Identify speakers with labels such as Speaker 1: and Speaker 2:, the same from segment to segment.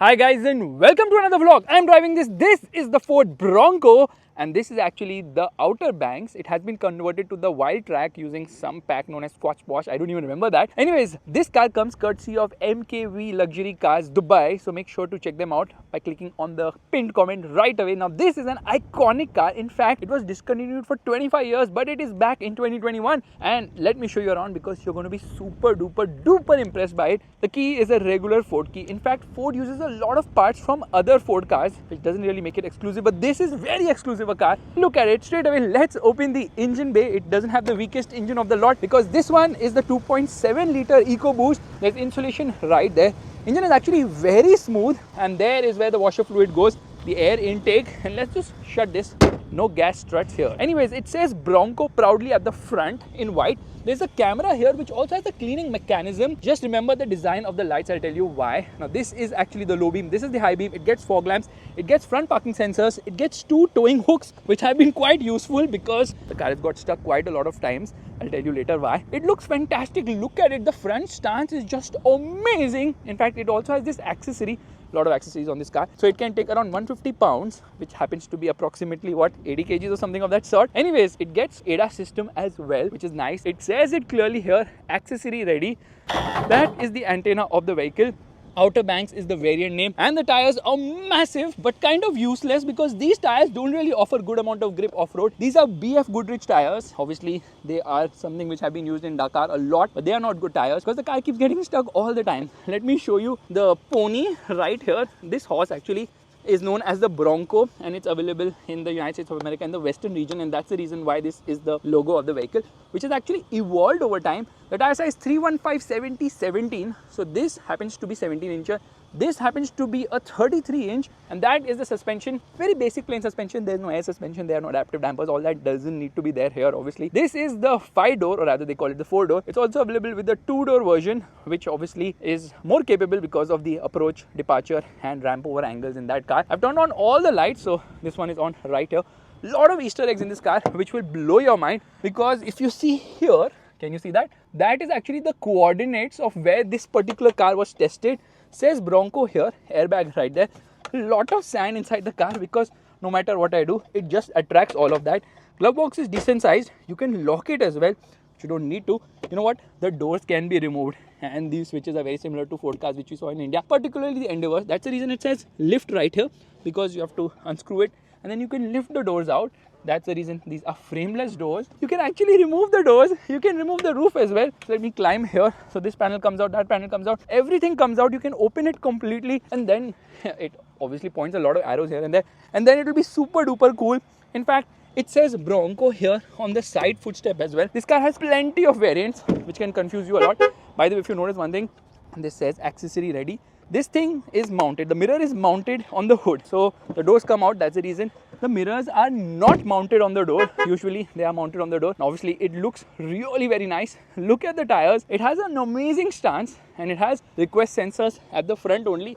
Speaker 1: Hi guys and welcome to another vlog. I'm driving this. This is the Ford Bronco and this is actually the Outer Banks. It has been converted to the wild track using some pack known as Squatch Posh. I don't even remember that. Anyways, this car comes courtesy of MKV Luxury Cars Dubai. So make sure to check them out by clicking on the pinned comment right away. Now this is an iconic car. In fact, it was discontinued for 25 years but it is back in 2021. And let me show you around because you're going to be super duper impressed by it. The key is a regular Ford key. In fact, Ford uses a lot of parts from other Ford cars, which doesn't really make it exclusive, but this is very exclusive a car. Look at it straight away. Let's open the engine bay. It doesn't have the weakest engine of the lot because this one is the 2.7 liter EcoBoost. There's insulation right there. Engine is actually very smooth, and there is where the washer fluid goes, the air intake. And let's just shut this. No gas struts here. Anyways, it says Bronco proudly at the front in white. There's a camera here which also has a cleaning mechanism. Just remember the design of the lights. I'll tell you why. Now this is actually the low beam. This is the high beam. It gets fog lamps. It gets front parking sensors. It gets two towing hooks, which have been quite useful because the car has got stuck quite a lot of times. I'll tell you later why. It looks fantastic. Look at it. The front stance is just amazing. In fact, it also has this accessory. A lot of accessories on this car, so it can take around 150 pounds, which happens to be approximately what, 80 kgs or something of that sort. Anyways, it gets ADAS system as well, which is nice. It says it clearly here, accessory ready. That is the antenna of the vehicle. Outer Banks is the variant name, and the tires are massive but kind of useless because these tires don't really offer good amount of grip off-road. These are BF Goodrich tires. Obviously they are something which have been used in Dakar a lot, but they are not good tires because the car keeps getting stuck all the time. Let me show you the pony right here. This horse actually is known as the Bronco, and it's available in the United States of America in the western region, and that's the reason why this is the logo of the vehicle, which has actually evolved over time. The tire size 315/70/17, so this happens to be 17 incher. This happens to be a 33 inch, and that is the suspension. Very basic plain suspension. There's no air suspension, there are no adaptive dampers. All that doesn't need to be there here, obviously. This is the 5-door, or rather they call it the 4-door. It's also available with the 2-door version, which obviously is more capable because of the approach, departure and ramp over angles in that car. I've turned on all the lights, so this one is on right here. Lot of Easter eggs in this car which will blow your mind, because if you see here, can you see that? That is actually the coordinates of where this particular car was tested. Says Bronco here, airbag right there. A lot of sand inside the car because no matter what I do, it just attracts all of that. Glove box is decent sized. You can lock it as well, but you don't need to. You know what? The doors can be removed, and these switches are very similar to Ford cars which we saw in India, particularly the Endeavour. That's the reason it says lift right here, because you have to unscrew it and then you can lift the doors out. That's the reason these are frameless doors. You can actually remove the doors. You can remove the roof as well. So let me climb here. So this panel comes out, that panel comes out. Everything comes out. You can open it completely, and then it obviously points a lot of arrows here and there. And then it will be super duper cool. In fact, it says Bronco here on the side footstep as well. This car has plenty of variants, which can confuse you a lot. By the way, if you notice one thing, this says accessory ready. This thing is mounted. The mirror is mounted on the hood. So the doors come out. That's the reason. The mirrors are not mounted on the door. Usually they are mounted on the door. Now, obviously it looks really very nice. Look at the tires. It has an amazing stance, and it has request sensors at the front only.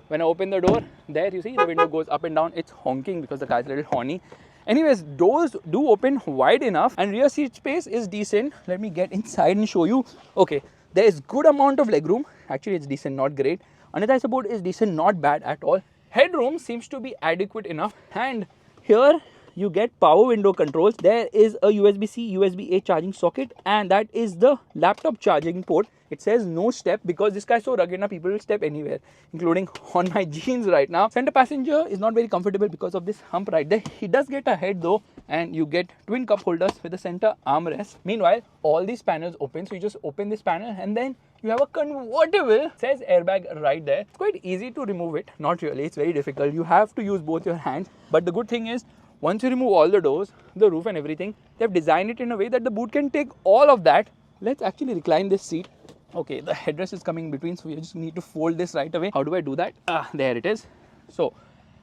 Speaker 1: When I open the door, there you see the window goes up and down. It's honking because the car is a little horny. Anyways, doors do open wide enough, and rear seat space is decent. Let me get inside and show you. Okay, there is good amount of legroom. Actually, it's decent, not great. Anti support is decent, not bad at all. Headroom seems to be adequate enough, and here you get power window controls. There is a USB-C, USB-A charging socket, and that is the laptop charging port. It says no step because this guy is so rugged now, people will step anywhere, including on my jeans right now. Center passenger is not very comfortable because of this hump right there. He does get a head though, and you get twin cup holders with the center armrest. Meanwhile, all these panels open, so you just open this panel and then you have a convertible. It says airbag right there. It's quite easy to remove it. Not really, it's very difficult. You have to use both your hands. But the good thing is, once you remove all the doors, the roof and everything, they've designed it in a way that the boot can take all of that. Let's actually recline this seat. Okay, the headrest is coming in between, so you just need to fold this right away. How do I do that? There it is. So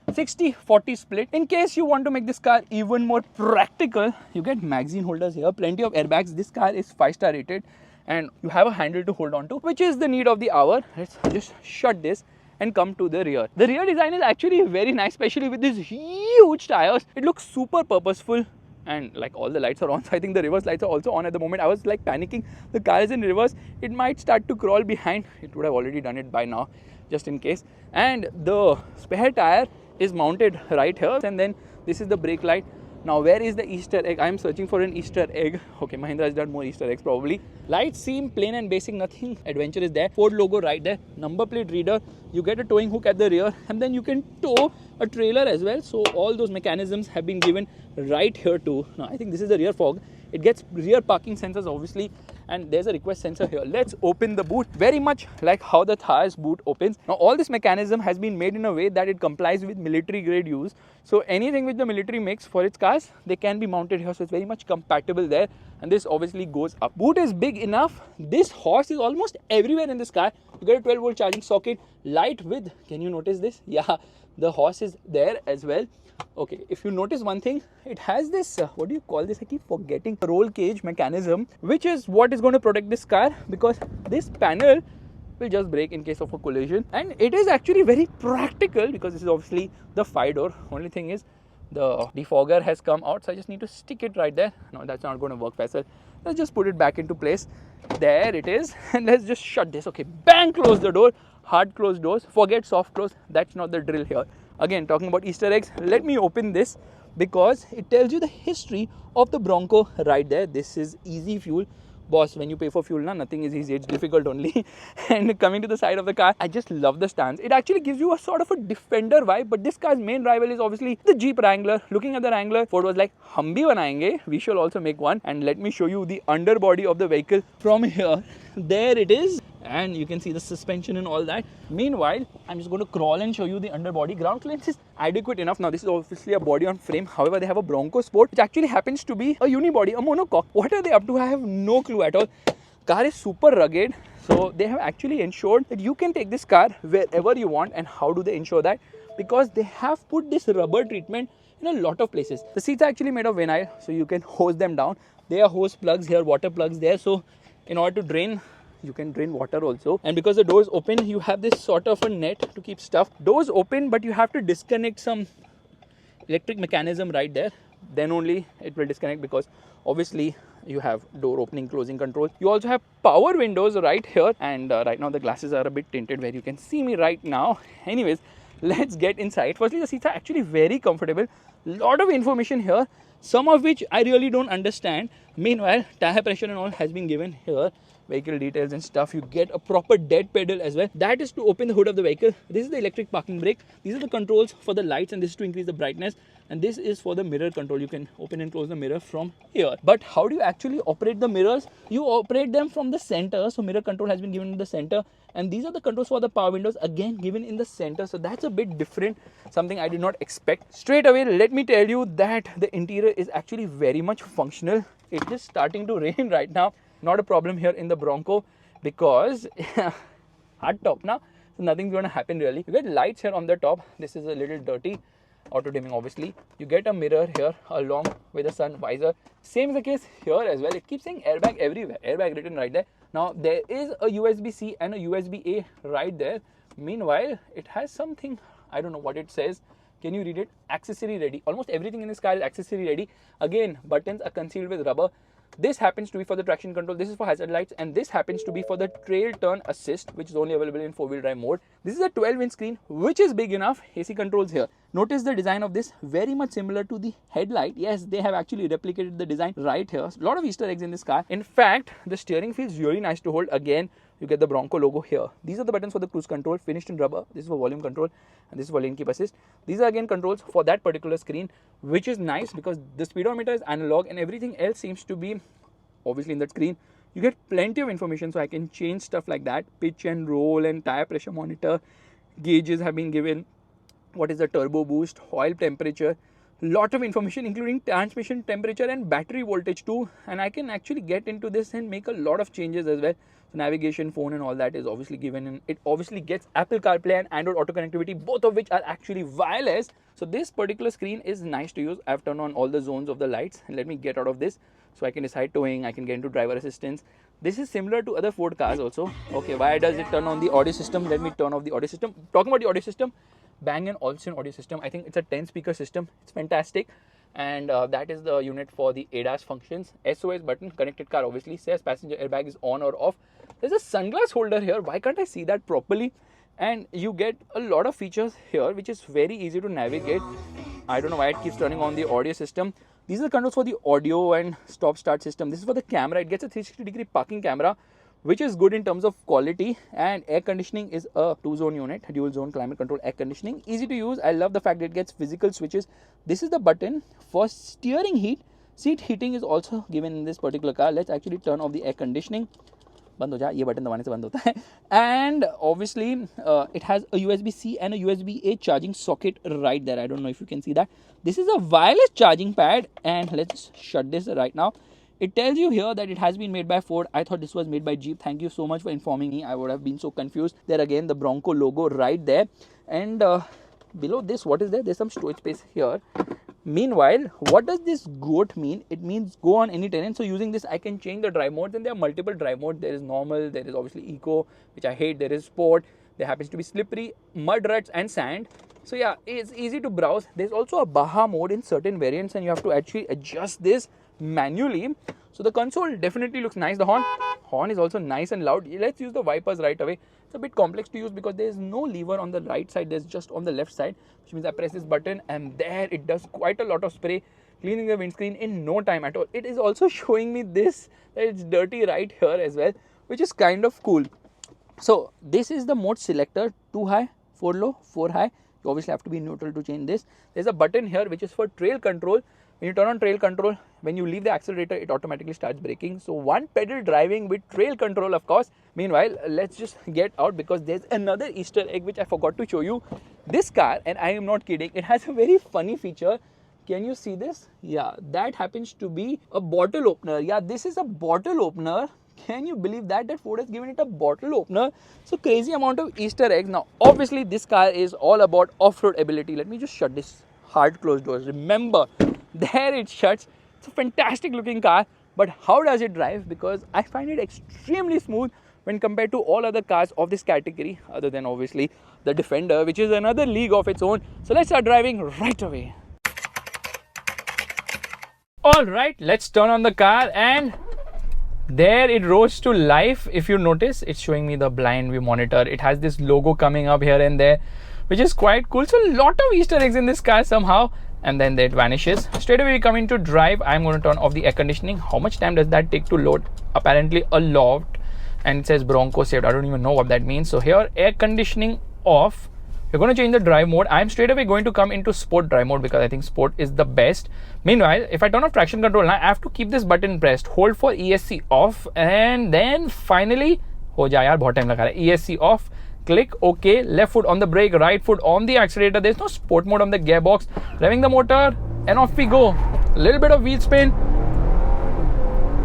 Speaker 1: 60-40 split. In case you want to make this car even more practical, you get magazine holders here, plenty of airbags. This car is 5-star rated, and you have a handle to hold on to, which is the need of the hour. Let's just shut this and come to the rear. The rear design is actually very nice, especially with these huge tires. It looks super purposeful. And like all the lights are on, so I think the reverse lights are also on at the moment. I was like panicking. The car is in reverse. It might start to crawl behind. It would have already done it by now. just in case. And the spare tire is mounted right here, and then this is the brake light. Now where is the Easter egg? I am searching for an Easter egg. Okay, Mahindra has done more Easter eggs probably. Lights seem plain and basic, nothing adventure is there. Ford logo right there, number plate reader, you get a towing hook at the rear, and then you can tow a trailer as well. So all those mechanisms have been given right here too. Now I think this is the rear fog. It gets rear parking sensors obviously, and there's a request sensor here. Let's open the boot, very much like how the Thar's boot opens. Now all this mechanism has been made in a way that it complies with military grade use. So anything which the military makes for its cars, they can be mounted here. So it's very much compatible there, and this obviously goes up. Boot is big enough. This horse is almost everywhere in this car. You get a 12 volt charging socket, light with, can you notice this? Yeah, the horse is there as well. Okay, if you notice one thing, it has this, what do you call this? I keep forgetting. Roll cage mechanism, which is what is going to protect this car, because this panel will just break in case of a collision. And it is actually very practical because this is obviously the 5-door. Only thing is the defogger has come out, so I just need to stick it right there. No, that's not going to work, Faisal. Let's just put it back into place. There it is. And let's just shut this. Okay, bang, close the door. Hard close doors. Forget soft close. That's not the drill here. Again, talking about Easter eggs, let me open this because it tells you the history of the Bronco right there. This is easy fuel. Boss, when you pay for fuel, nothing is easy, it's difficult only. And coming to the side of the car, I just love the stance. It actually gives you a sort of a Defender vibe, but this car's main rival is obviously the Jeep Wrangler. Looking at the Wrangler, Ford was like, hum bhi banayenge, we shall also make one. And let me show you the underbody of the vehicle from here. There it is. And you can see the suspension and all that. Meanwhile, I'm just going to crawl and show you the underbody. Ground clearance is adequate enough. Now, this is obviously a body on frame. However, they have a Bronco Sport, which actually happens to be a unibody, a monocoque. What are they up to? I have no clue at all. Car is super rugged. So, they have actually ensured that you can take this car wherever you want. And how do they ensure that? Because they have put this rubber treatment in a lot of places. The seats are actually made of vinyl, so you can hose them down. There are hose plugs here, water plugs there. So, in order to drain, you can drain water also. And because the doors open, you have this sort of a net to keep stuff. Doors open, but you have to disconnect some electric mechanism right there. Then only it will disconnect, because obviously you have door opening, closing control. You also have power windows right here. And right now the glasses are a bit tinted where you can see me right now. Anyways, let's get inside. Firstly, the seats are actually very comfortable. Lot of information here, some of which I really don't understand. Meanwhile, tire pressure and all has been given here. Vehicle details and stuff. You get a proper dead pedal as well. That is to open the hood of the vehicle. This is the electric parking brake. These are the controls for the lights, and this is to increase the brightness. And this is for the mirror control. You can open and close the mirror from here. But how do you actually operate the mirrors? You operate them from the center. So mirror control has been given in the center. And these are the controls for the power windows, again given in the center. So that's a bit different, something I did not expect. Straight away, let me tell you that the interior is actually very much functional. It is starting to rain right now. Not a problem here in the Bronco because hard top now, so nothing's going to happen really. You get lights here on the top. This is a little dirty, auto dimming obviously. You get a mirror here along with a sun visor. Same is the case here as well. It keeps saying airbag everywhere, airbag written right there. Now there is a USB-C and a USB-A right there. Meanwhile, it has something, I don't know what it says. Can you read it? Accessory ready. Almost everything in this car is accessory ready. Again, buttons are concealed with rubber. This happens to be for the traction control, this is for hazard lights, and this happens to be for the trail turn assist, which is only available in 4-wheel drive mode. This is a 12-inch screen, which is big enough. AC controls here. Notice the design of this, very much similar to the headlight. Yes, they have actually replicated the design right here. A lot of Easter eggs in this car. In fact, the steering feels really nice to hold. Again, you get the Bronco logo here. These are the buttons for the cruise control, finished in rubber. This is for volume control, and this is for lane keep assist. These are again controls for that particular screen, which is nice because the speedometer is analog and everything else seems to be obviously in that screen. You get plenty of information, so I can change stuff like that. Pitch and roll and tire pressure monitor. Gauges have been given. What is the turbo boost, oil temperature. Lot of information including transmission temperature and battery voltage too. And I can actually get into this and make a lot of changes as well. So navigation, phone and all that is obviously given, and it obviously gets Apple CarPlay and Android Auto connectivity, both of which are actually wireless. So this particular screen is nice to use. I've turned on all the zones of the lights, and let me get out of this so I can decide towing, I can get into driver assistance. This is similar to other Ford cars also. Okay, why does it turn on the audio system? Let me turn off the audio system. Talking about the audio system, Bang & Olufsen audio system. I think it's a 10 speaker system. It's fantastic. And that is the unit for the ADAS functions. SOS button, connected car obviously, says passenger airbag is on or off. There's a sunglass holder here. Why can't I see that properly? and you get a lot of features here which is very easy to navigate. I don't know why it keeps turning on the audio system. These are the controls for the audio and stop start system. This is for the camera. It gets a 360-degree parking camera, which is good in terms of quality. And air conditioning is a 2-zone unit, dual zone climate control air conditioning. Easy to use. I love the fact that it gets physical switches. This is the button for steering heat. Seat heating is also given in this particular car. Let's actually turn off the air conditioning. बंद हो जाए, ये button दबाने से बंद होता है. And obviously it has a USB-C and a USB-A charging socket right there. I don't know if you can see that. This is a wireless charging pad, and let's shut this right now. It tells you here that it has been made by Ford. I thought this was made by Jeep. Thank you so much for informing me. I would have been so confused. There again, the Bronco logo right there. And below this, what is there? There's some storage space here. Meanwhile, what does this GOAT mean? It means go on any terrain. So using this, I can change the drive modes, and there are multiple drive modes. There is normal, there is obviously eco, which I hate. There is sport. There happens to be slippery, mud ruts, and sand. So yeah, it's easy to browse. There's also a Baja mode in certain variants, and you have to actually adjust this manually. So the console definitely looks nice. The horn is also nice and loud. Let's use the wipers right away. It's a bit complex to use because there is no lever on the right side. There's just on the left side, which means I press this button and there it does quite a lot of spray, cleaning the windscreen in no time at all. It is also showing me this, that it's dirty right here as well, which is kind of cool. So this is the mode selector: 2 high, 4 low, 4 high. You obviously have to be neutral to change this. There's a button here which is for trail control. When you turn on trail control, when you leave the accelerator, it automatically starts braking. So one pedal driving with trail control, of course. Meanwhile, let's just get out because there's another Easter egg which I forgot to show you. This car, and I am not kidding, it has a very funny feature. Can you see this? Yeah, that happens to be a bottle opener. Yeah, this is a bottle opener. Can you believe that Ford has given it a bottle opener? So crazy amount of Easter eggs. Now, obviously, this car is all about off-road ability. Let me just shut this hard closed doors. Remember, there it shuts. It's a fantastic looking car, but how does it drive? Because I find it extremely smooth when compared to all other cars of this category, other than obviously the Defender, which is another league of its own. So let's start driving right away. All right, let's turn on the car, and there it rose to life. If you notice, it's showing me the blind view monitor. It has this logo coming up here and there, which is quite cool. So a lot of Easter eggs in this car somehow, and then it vanishes. Straight away we come into drive. I'm going to turn off the air conditioning. How much time does that take to load? Apparently a lot. And it says Bronco saved. I don't even know what that means. So here, air conditioning off. We're going to change the drive mode. I'm straight away going to come into sport drive mode because I think sport is the best. Meanwhile, if I turn off traction control now, I have to keep this button pressed. Hold for ESC off, and then finally, ho jaa yaar, bahut time laga raha hai. ESC off. Click OK. Left foot on the brake, right foot on the accelerator. There's no sport mode on the gearbox. Revving the motor, and off we go. A little bit of wheel spin.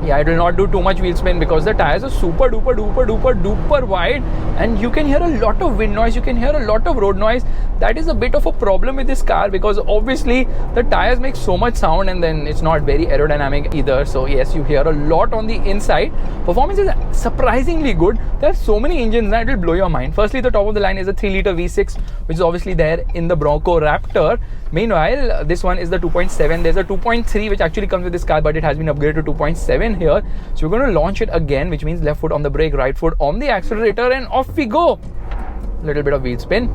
Speaker 1: Yeah, it will not do too much wheel spin because the tires are super duper wide, and you can hear a lot of wind noise, you can hear a lot of road noise. That is a bit of a problem with this car because obviously the tires make so much sound, and then it's not very aerodynamic either. So yes, you hear a lot on the inside. Performance is surprisingly good. There are so many engines that will blow your mind. Firstly, the top of the line is a 3-liter V6, which is obviously there in the Bronco Raptor. Meanwhile, this one is the 2.7. There's a 2.3 which actually comes with this car, but it has been upgraded to 2.7 here. So we're going to launch it again, which means left foot on the brake, right foot on the accelerator, and off we go. Little bit of wheel spin.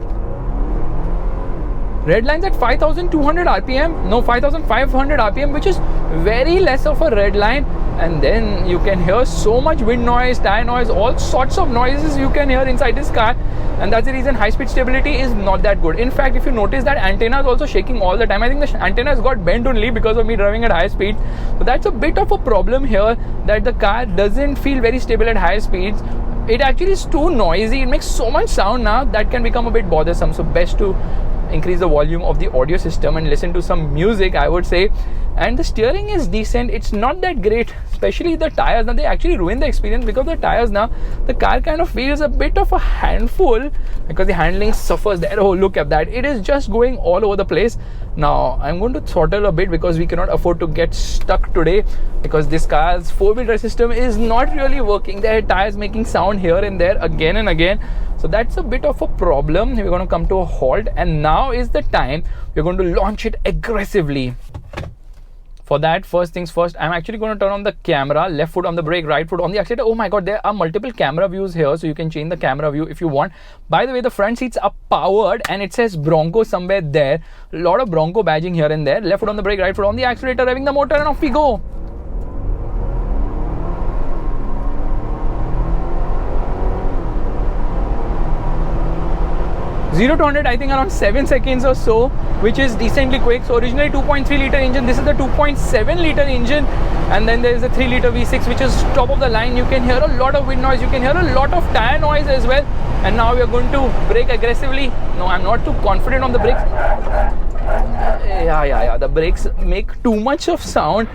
Speaker 1: Red line's at 5,200 RPM, no 5,500 RPM, which is very less of a red line. And then you can hear so much wind noise, tire noise, all sorts of noises you can hear inside this car. And that's the reason high-speed stability is not that good. In fact, if you notice, that antenna is also shaking all the time. I think the antenna has got bent only because of me driving at high speed. So that's a bit of a problem here, that the car doesn't feel very stable at high speeds. It actually is too noisy. It makes so much sound now that can become a bit bothersome. So best to increase the volume of the audio system and listen to some music, I would say. And the steering is decent. It's not that great, especially the tires. Now they actually ruin the experience because the tires now, the car kind of feels a bit of a handful because the handling suffers there. Oh, look at that. It is just going all over the place. Now I'm going to throttle a bit because we cannot afford to get stuck today, because this car's four-wheel drive system is not really working. There are tires making sound here and there again and again. So that's a bit of a problem. We're going to come to a halt, and now is the time we're going to launch it aggressively. For that, first things first, I'm actually going to turn on the camera, left foot on the brake, right foot on the accelerator. Oh my god, there are multiple camera views here, so you can change the camera view if you want. By the way, the front seats are powered and it says Bronco somewhere there. A lot of Bronco badging here and there. Left foot on the brake, right foot on the accelerator, revving the motor, and off we go. 0 to 100 I think around 7 seconds or so, which is decently quick. So originally 2.3 liter engine, this is the 2.7 liter engine, and then there is a 3 liter V6 which is top of the line. You can hear a lot of wind noise, you can hear a lot of tire noise as well. And now we are going to brake aggressively. No, I'm not too confident on the brakes. Yeah, the brakes make too much of sound.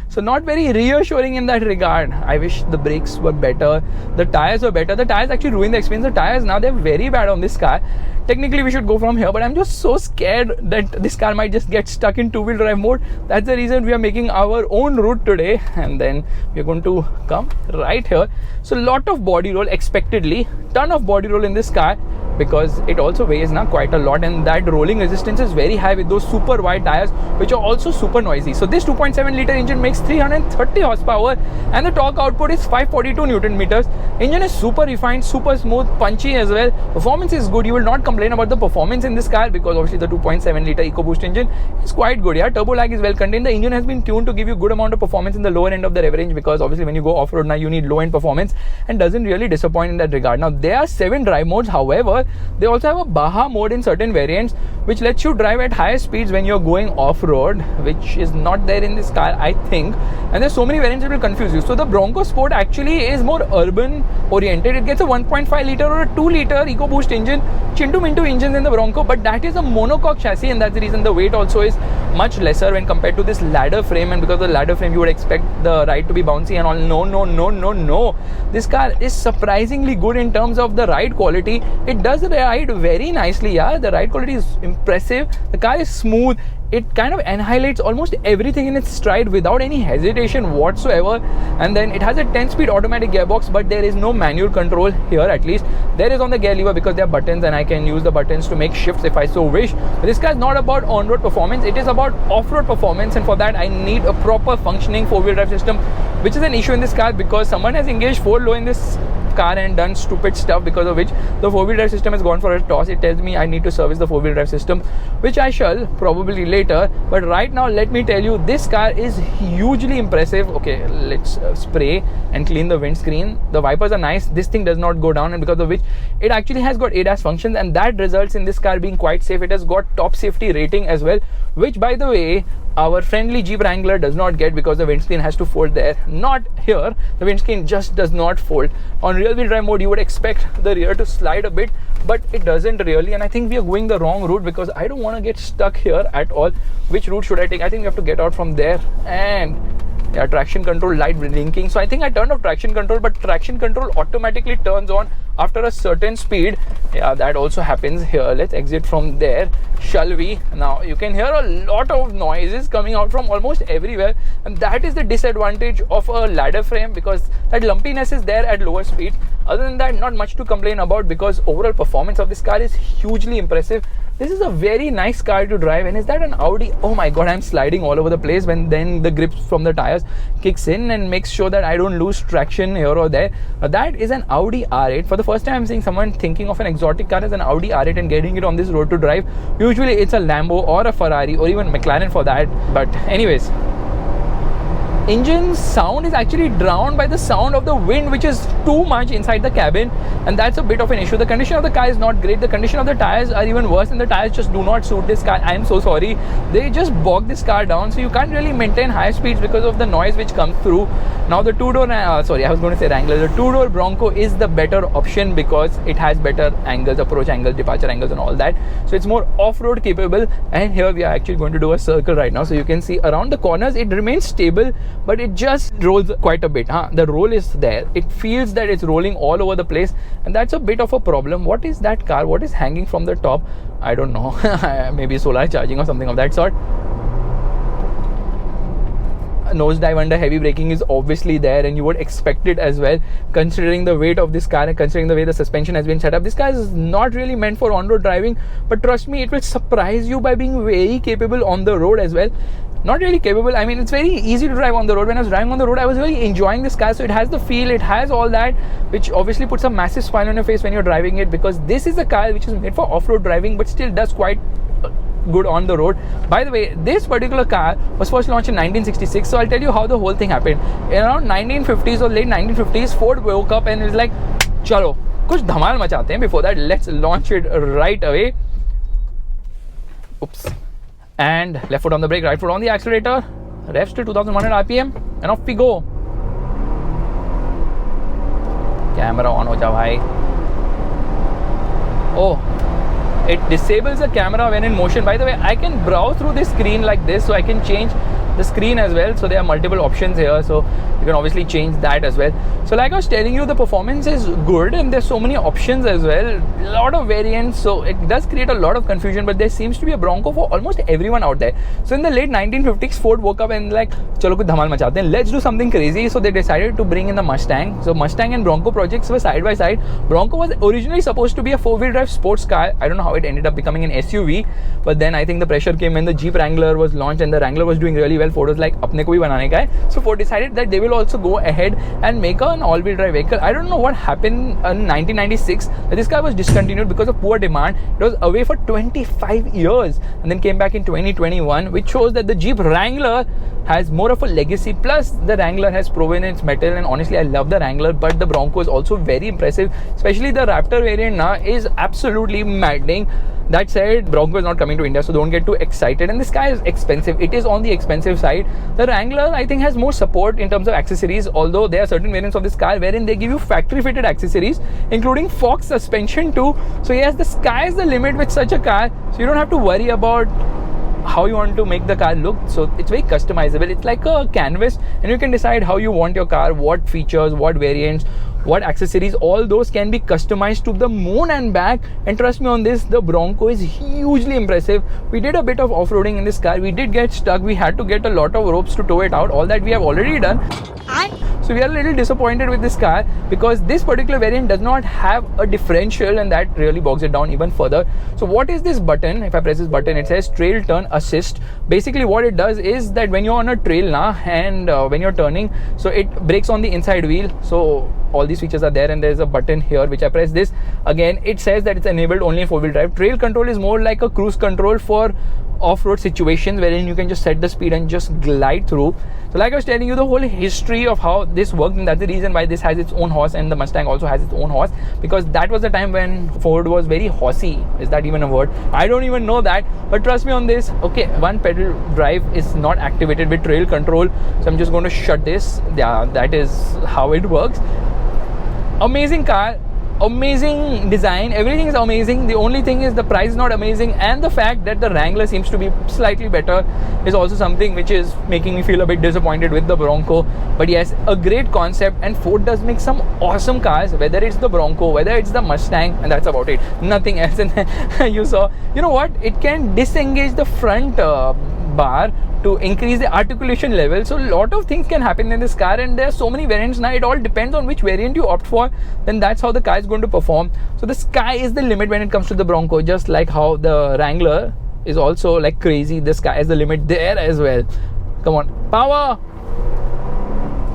Speaker 1: So not very reassuring in that regard. I wish the brakes were better, the tires were better. The tires actually ruined the experience. The tires now, they're very bad on this car. Technically we should go from here, but I'm just so scared that this car might just get stuck in two-wheel drive mode. That's the reason we are making our own route today, and then we're going to come right here. So a lot of body roll, expectedly, ton of body roll in this car, because it also weighs now quite a lot, and that rolling resistance is very high with those super wide tires which are also super noisy. So this 2.7 liter engine makes 330 horsepower and the torque output is 542 Newton meters. Engine is super refined, super smooth, punchy as well. Performance is good. You will not complain about the performance in this car, because obviously the 2.7 liter EcoBoost engine is quite good. Yeah, turbo lag is well contained. The engine has been tuned to give you good amount of performance in the lower end of the rev range, because obviously when you go off-road now you need low end performance, and doesn't really disappoint in that regard. Now there are 7 drive modes. However, they also have a Baja mode in certain variants, which lets you drive at higher speeds when you're going off-road, which is not there in this car, I think. And there's so many variants that will confuse you. So the Bronco Sport actually is more urban oriented. It gets a 1.5 liter or a 2 liter EcoBoost engine, Chintu Mintu engines in the Bronco, but that is a monocoque chassis, and that's the reason the weight also is much lesser when compared to this ladder frame. And because of the ladder frame, you would expect the ride to be bouncy and all. No. This car is surprisingly good in terms of the ride quality. It does ride very nicely. Yeah, the ride quality is impressive. The car is smooth. It kind of annihilates almost everything in its stride without any hesitation whatsoever. And then it has a 10-speed automatic gearbox, but there is no manual control here. At least there is on the gear lever, because there are buttons and I can use the buttons to make shifts if I so wish. But this car is not about on-road performance, it is about off-road performance, and for that I need a proper functioning four-wheel drive system, which is an issue in this car, because someone has engaged 4 low in this car and done stupid stuff, because of which the four-wheel drive system has gone for a toss. It tells me I need to service the four-wheel drive system, which I shall probably later. But right now, let me tell you, this car is hugely impressive. Okay, let's spray and clean the windscreen. The wipers are nice. This thing does not go down, and because of which it actually has got ADAS functions, and that results in this car being quite safe. It has got top safety rating as well, which, by the way, our friendly Jeep Wrangler does not get, because the windscreen has to fold there. Not here. The windscreen just does not fold. On rear wheel drive mode, you would expect the rear to slide a bit, but it doesn't really. And I think we are going the wrong route, because I don't want to get stuck here at all. Which route should I take? I think we have to get out from there. And yeah, traction control light blinking. So I think I turned off traction control, but traction control automatically turns on after a certain speed. Yeah, that also happens here. Let's exit from there, shall we? Now you can hear a lot of noises coming out from almost everywhere, and that is the disadvantage of a ladder frame, because that lumpiness is there at lower speeds. Other than that, not much to complain about, because overall performance of this car is hugely impressive. This is a very nice car to drive. And is that an Audi? Oh my god, I'm sliding all over the place when then the grip from the tires kicks in and makes sure that I don't lose traction here or there. That is an Audi R8. For the first time I'm seeing someone thinking of an exotic car as an Audi R8 and getting it on this road to drive. Usually it's a Lambo or a Ferrari or even McLaren for that. But anyways, engine sound is actually drowned by the sound of the wind, which is too much inside the cabin, and that's a bit of an issue. The condition of the car is not great. The condition of the tires are even worse, and the tires just do not suit this car. I am so sorry. They just bog this car down, so you can't really maintain high speeds because of the noise which comes through. Now the two-door, Wrangler, the two-door Bronco is the better option, because it has better angles, approach angles, departure angles and all that. So it's more off-road capable, and here we are actually going to do a circle right now. So you can see around the corners, it remains stable, but it just rolls quite a bit. The roll is there. It feels that it's rolling all over the place, and that's a bit of a problem. What is that car? What is hanging from the top? I don't know. Maybe solar charging or something of that sort. nosedive under heavy braking is obviously there, and you would expect it as well, considering the weight of this car and considering the way the suspension has been set up. This car is not really meant for on-road driving, but trust me, it will surprise you by being very capable on the road as well. Not really capable, I mean, it's very easy to drive on the road. When I was driving on the road, I was really enjoying this car. So it has the feel, it has all that, which obviously puts a massive smile on your face when you're driving it, because this is a car which is made for off-road driving but still does quite good on the road. By the way, this particular car was first launched in 1966, so I'll tell you how the whole thing happened. In around 1950s or late 1950s, Ford woke up and was like, chalo, kuch dhamal machate hain. Before that, let's launch it right away. Oops. And left foot on the brake, right foot on the accelerator, revs to 2100 RPM, and off we go. Camera on ho ja bhai. Oh, it disables the camera when in motion. By the way, I can browse through this screen like this, so I can change the screen as well. So there are multiple options here, so you can obviously change that as well. So like I was telling you, the performance is good and there's so many options as well, a lot of variants, so it does create a lot of confusion, but there seems to be a Bronco for almost everyone out there. So in the late 1950s, Ford woke up and like, chalo kuch dhamal machate hain, let's do something crazy. So they decided to bring in the Mustang. So Mustang and Bronco projects were side by side. Bronco was originally supposed to be a four-wheel drive sports car. I don't know how it ended up becoming an SUV, but then I think the pressure came when the Jeep Wrangler was launched, and the Wrangler was doing really well. Ford was like, apne ko bhi banane ka hai. So Ford decided that they will also go ahead and make an all-wheel drive vehicle. I don't know what happened in 1996. This car was discontinued because of poor demand. It was away for 25 years and then came back in 2021, which shows that the Jeep Wrangler has more of a legacy. Plus, the Wrangler has proven its mettle, and honestly, I love the Wrangler, but the Bronco is also very impressive. Especially the Raptor variant now is absolutely maddening. That said, Bronco is not coming to India, so don't get too excited. And this car is expensive. It is on the expensive side. The Wrangler, I think, has more support in terms of accessories, although there are certain variants of this car wherein they give you factory-fitted accessories, including Fox suspension too. So yes, the sky is the limit with such a car, so you don't have to worry about how you want to make the car look. So it's very customizable. It's like a canvas, and you can decide how you want your car, what features, what variants, what accessories, all those can be customized to the moon and back. And trust me on this, the Bronco is hugely impressive. We did a bit of off-roading in this car. We did get stuck. We had to get a lot of ropes to tow it out. All that we have already done. So we are a little disappointed with this car because this particular variant does not have a differential, and that really bogs it down even further. So what is this button? If I press this button, it says trail turn assist. Basically what it does is that when you're on a trail now and when you're turning, so it brakes on the inside wheel. So all these features are there, and there's a button here which I press this. Again, it says that it's enabled only in four-wheel drive. Trail control is more like a cruise control for off-road situations wherein you can just set the speed and just glide through. So like I was telling you, the whole history of how this works, and that's the reason why this has its own horse and the Mustang also has its own horse, because that was the time when Ford was very horsey. Is that even a word? I don't even know that, but trust me on this. Okay, one pedal drive is not activated with trail control, so I'm just going to shut this. Yeah, that is how it works. Amazing car, amazing design, everything is amazing. The only thing is the price is not amazing, and the fact that the Wrangler seems to be slightly better is also something which is making me feel a bit disappointed with the Bronco. But yes, a great concept, and Ford does make some awesome cars, whether it's the Bronco, whether it's the Mustang, and that's about it, nothing else. And you saw, you know what, it can disengage the front bar to increase the articulation level. So a lot of things can happen in this car, and there are so many variants now. It all depends on which variant you opt for, then that's how the car is going to perform. So the sky is the limit when it comes to the Bronco, just like how the Wrangler is also like crazy. The sky is the limit there as well. Come on, power,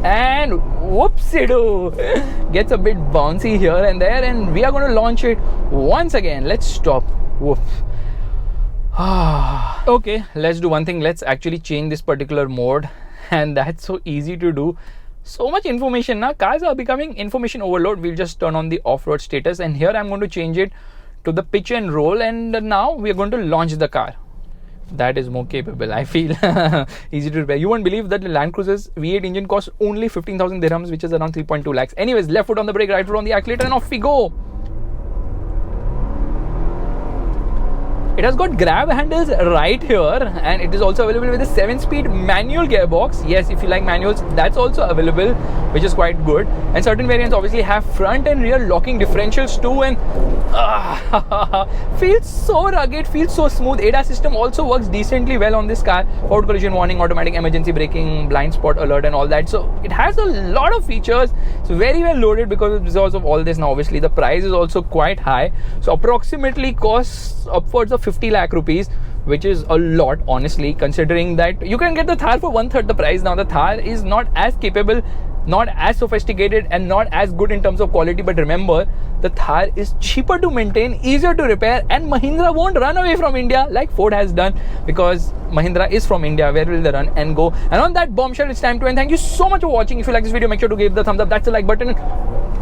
Speaker 1: and whoopsie-doo, gets a bit bouncy here and there, and we are going to launch it once again. Let's stop. Whoop. Okay, let's do one thing. Let's actually change this particular mode, and that's so easy to do. So much information now. Cars are becoming information overload. We'll just turn on the off-road status, and here I'm going to change it to the pitch and roll, and now we're going to launch the car. That is more capable, I feel. Easy to repair. You won't believe that the Land Cruiser's V8 engine costs only 15,000 dirhams, which is around 3.2 lakhs. Anyways, left foot on the brake, right foot on the accelerator, and off we go. It has got grab handles right here, and it is also available with a 7-speed manual gearbox. Yes, if you like manuals, that's also available, which is quite good. And certain variants obviously have front and rear locking differentials too, and feels so rugged, feels so smooth. ADAS system also works decently well on this car. Forward collision warning, automatic emergency braking, blind spot alert and all that. So it has a lot of features. It's very well loaded because of all this. Now obviously the price is also quite high, so approximately costs upwards of 50 lakh rupees, which is a lot honestly, considering that you can get the Thar for 1/3 the price. Now the Thar is not as capable, not as sophisticated, and not as good in terms of quality, but remember, the Thar is cheaper to maintain, easier to repair, and Mahindra won't run away from India like Ford has done, because Mahindra is from India. Where will they run and go? And on that bombshell, it's time to end. Thank you so much for watching. If you like this video, make sure to give the thumbs up. That's the like button.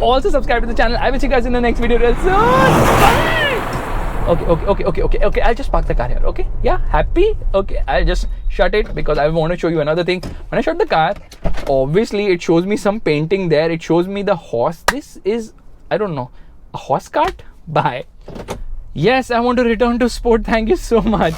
Speaker 1: Also subscribe to the channel. I will see you guys in the next video real soon. Bye! Okay. I'll just park the car here. Okay? Yeah? Happy? Okay. I'll just shut it because I want to show you another thing. When I shut the car, obviously it shows me some painting there. It shows me the horse. This is, I don't know, a horse cart? Bye. Yes, I want to return to sport. Thank you so much.